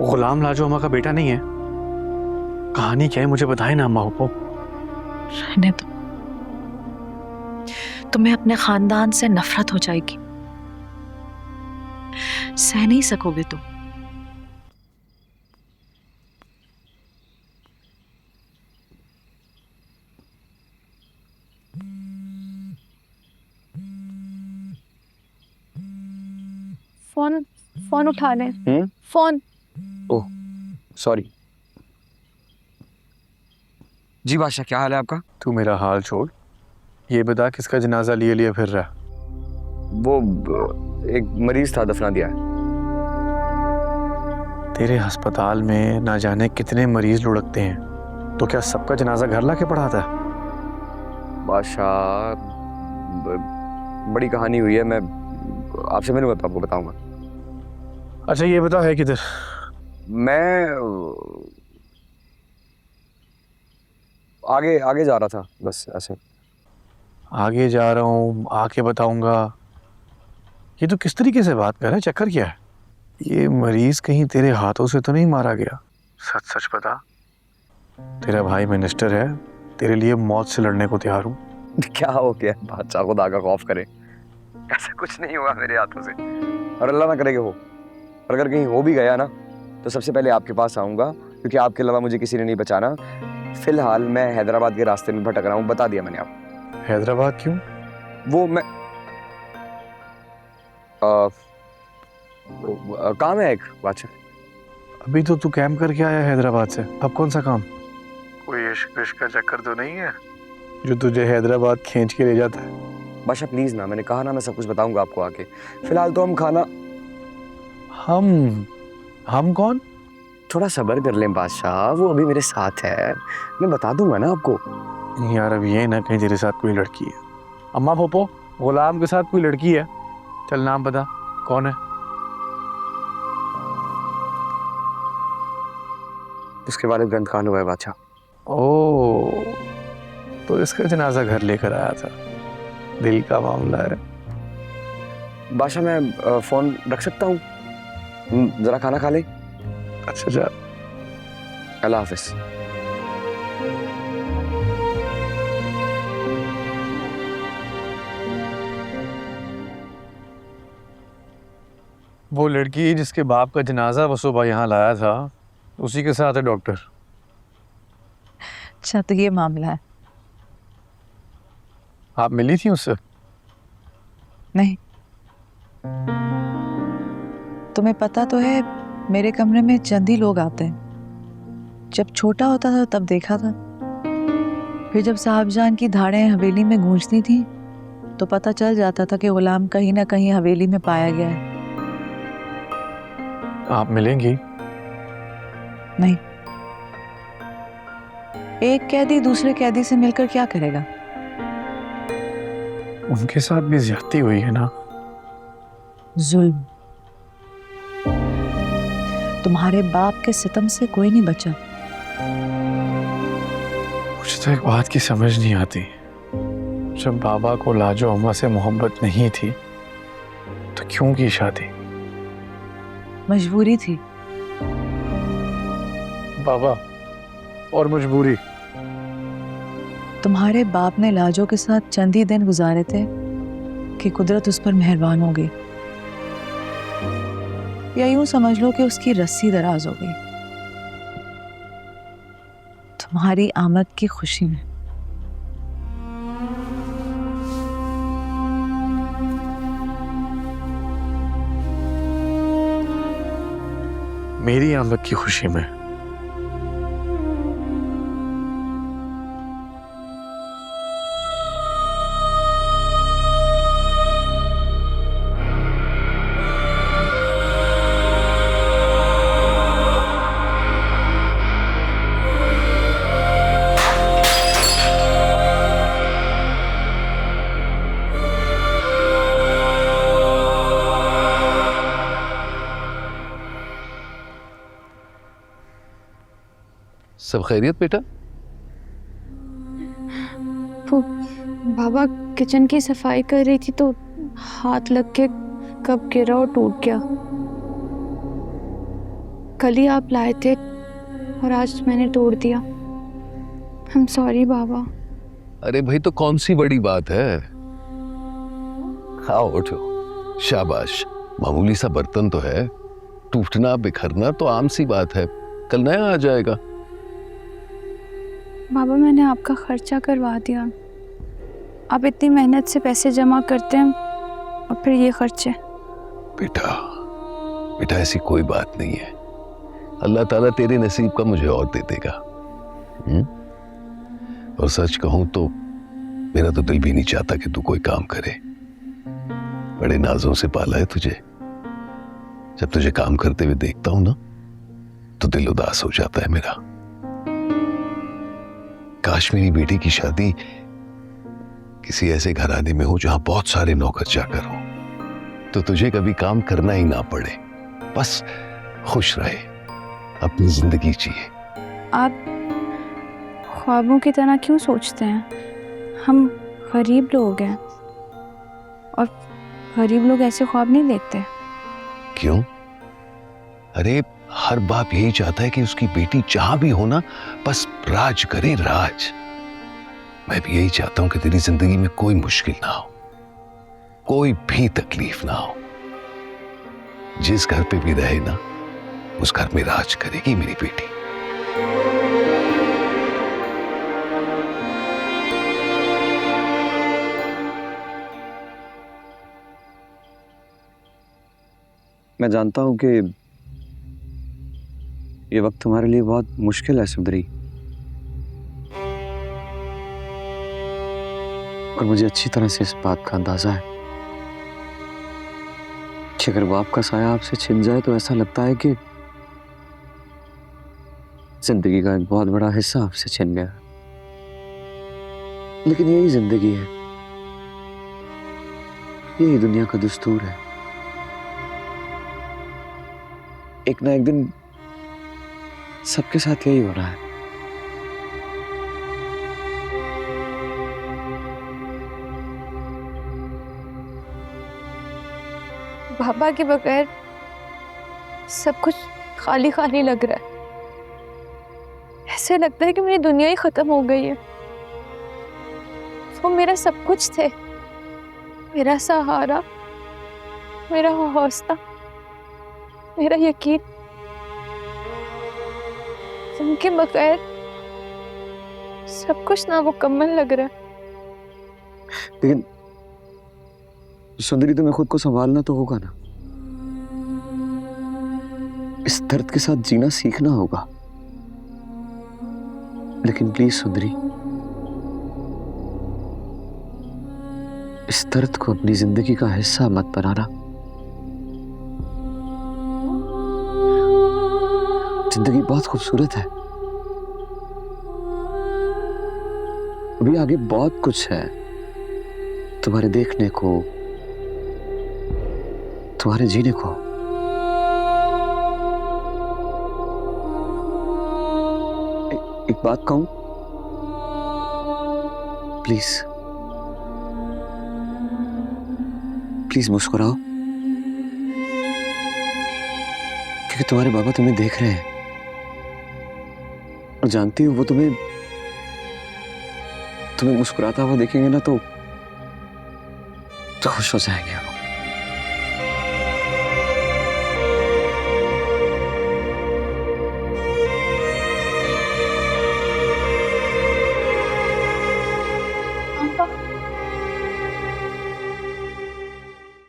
गुलाम लाजो अम्मा का बेटा नहीं है? कहानी क्या है मुझे बताए ना अम्मा को। रहने दो, तुम्हें अपने खानदान से नफरत हो जाएगी, सह नहीं सकोगे तुम। फोन फोन उठा ले। फोन। Oh sorry. जी बादशाह, क्या हाल है आपका? तू मेरा हाल छोड़, ये बता किसका जनाजा लिए लिए फिर रहा? वो एक मरीज था, दफना दिया है। तेरे अस्पताल में ना जाने कितने मरीज लुढ़कते हैं, तो क्या सबका जनाजा घर लाके पढ़ाता है? बादशाह बड़ी कहानी हुई है, मैं आपसे मिलूंगा तो आपको बताऊंगा। अच्छा ये बता है किधर? मैं आगे आगे जा रहा था, बस ऐसे। आगे जा रहा हूँ आके बताऊंगा, ये तो किस तरीके से बात कर रहा है? चक्कर क्या है? ये मरीज कहीं तेरे हाथों से तो नहीं मारा गया? सच सच बता। तेरा भाई मिनिस्टर है, तेरे लिए मौत से लड़ने को तैयार हूँ। क्या हो गया बादशाह, खुदा का खौफ करे, ऐसा कुछ नहीं हुआ मेरे हाथों से, और अल्लाह ना करे कि हो। और अगर कहीं हो भी गया ना तो सबसे पहले आपके पास आऊंगा, क्योंकि आपके अलावा मुझे किसी ने नहीं बचाना। फिलहाल मैं हैदराबाद के रास्ते में भटक रहा हूँ, बता दिया मैंने आपको। हैदराबाद क्यों? वो मैं काम है एक बादशाह। अभी तो तू कैंप करके आया हैदराबाद से, अब कौन सा काम? कोई इश्क विश्क का चक्कर तो नहीं है जो तुझे हैदराबाद खींच के ले जाता है? बादशाह प्लीज ना, मैंने कहा ना मैं सब कुछ बताऊंगा आपको आके। फिलहाल तो हम खाना। हम कौन? थोड़ा सब्र कर लें बादशाह, वो अभी मेरे साथ है, मैं बता दूंगा ना आपको। यार अब ये ना कहीं तेरे साथ कोई लड़की है। अम्मा पोपो, गुलाम के साथ कोई लड़की है? चल नाम बता, कौन है? उसके बाद ग्रंथ खान हुआ है बादशाह। ओ, तो इसका जनाजा घर लेकर आया था, दिल का मामला है। बादशाह मैं फोन रख सकता हूँ? जरा खाना खा ले। अच्छा जा। अल्लाह हाफिज। वो लड़की जिसके बाप का जनाजा वो सुबह यहाँ लाया था, उसी के साथ है डॉक्टर। अच्छा तो ये मामला है। आप मिली थी उससे? नहीं, तुम्हें पता तो है मेरे कमरे में चंद ही लोग आते हैं। जब छोटा होता था तब देखा था, फिर जब साहबजान की धाड़ें हवेली में गूंजती थी तो पता चल जाता था कि गुलाम कहीं ना कहीं हवेली में पाया गया है। आप मिलेंगी? नहीं, एक कैदी दूसरे कैदी से मिलकर क्या करेगा? उनके साथ भी ज्यादती हुई है ना? जुल्म। तुम्हारे बाप के सितम से कोई नहीं बचा। मुझे तो एक बात की समझ नहीं आती, जब बाबा को लाजो अम्मा से मोहब्बत नहीं थी तो क्यों की शादी? मजबूरी थी। बाबा और मजबूरी। तुम्हारे बाप ने लाजो के साथ चंद ही दिन गुजारे थे कि कुदरत उस पर मेहरबान हो गई, या यूं समझ लो कि उसकी रस्सी दराज हो गई तुम्हारी आमद की खुशी में। मेरी आमद की खुशी में? सब खैरियत बेटा? वो बाबा किचन की सफाई कर रही थी तो हाथ लग के कप गिरा और टूट गया। कल ही आप लाए थे और आज मैंने तोड़ दिया। I'm sorry बाबा। अरे भाई, तो कौन सी बड़ी बात है। हाँ, उठो। शाबाश। मामूली सा बर्तन तो है, टूटना बिखरना तो आम सी बात है, कल नया आ जाएगा। बाबा, मैंने आपका खर्चा करवा दिया। आप इतनी मेहनत से पैसे जमा करते हैं और फिर ये खर्चे। बेटा बेटा, ऐसी कोई बात नहीं है। अल्लाह ताला तेरे नसीब का मुझे और दे देगा। और सच कहूं तो मेरा तो दिल भी नहीं चाहता कि तू कोई काम करे। बड़े नाजों से पाला है तुझे। जब तुझे काम करते हुए देखता हूं ना, तो दिल उदास हो जाता है मेरा। काश मेरी बेटी की शादी किसी ऐसे घराने में हो जहां बहुत सारे नौकर चाकर हो, तो तुझे कभी काम करना ही ना पड़े, बस खुश रहे, अपनी जिंदगी जिए। आप ख्वाबों की तरह क्यों सोचते हैं? हम गरीब लोग हैं और गरीब लोग ऐसे ख्वाब नहीं देखते। क्यों? अरे हर बाप यही चाहता है कि उसकी बेटी जहां भी हो ना, बस राज करे, राज। मैं भी यही चाहता हूं कि तेरी जिंदगी में कोई मुश्किल ना हो, कोई भी तकलीफ ना हो। जिस घर पे भी रहे ना, उस घर में राज करेगी मेरी बेटी। मैं जानता हूं कि ये वक्त तुम्हारे लिए बहुत मुश्किल है सुंदरी, और मुझे अच्छी तरह से इस बात का अंदाजा है कि अगर बाप का साया आपसे छिन जाए तो ऐसा लगता है कि जिंदगी का एक बहुत बड़ा हिस्सा आपसे छिन गया। लेकिन यही जिंदगी है, यही दुनिया का दस्तूर है। एक ना एक दिन सबके साथ यही हो रहा है। बाबा के बगैर सब कुछ खाली खाली लग रहा है। ऐसे लगता है कि मेरी दुनिया ही खत्म हो गई है। वो मेरा सब कुछ थे, मेरा सहारा, मेरा हौसला, मेरा यकीन। उनके बगैर सब कुछ नामुकम्मल लग रहा है। लेकिन सुंदरी, तुम्हें खुद को संभालना तो होगा ना। इस दर्द के साथ जीना सीखना होगा। लेकिन प्लीज सुंदरी, इस दर्द को अपनी जिंदगी का हिस्सा मत बनाना। जिंदगी बहुत खूबसूरत है, अभी आगे बहुत कुछ है तुम्हारे देखने को, तुम्हारे जीने को। एक बात कहूं, प्लीज प्लीज मुस्कुराओ, क्योंकि तुम्हारे बाबा तुम्हें देख रहे हैं और जानती हो वो तुम्हें मुस्कुराता हुआ देखेंगे ना तो खुश हो जाएंगे।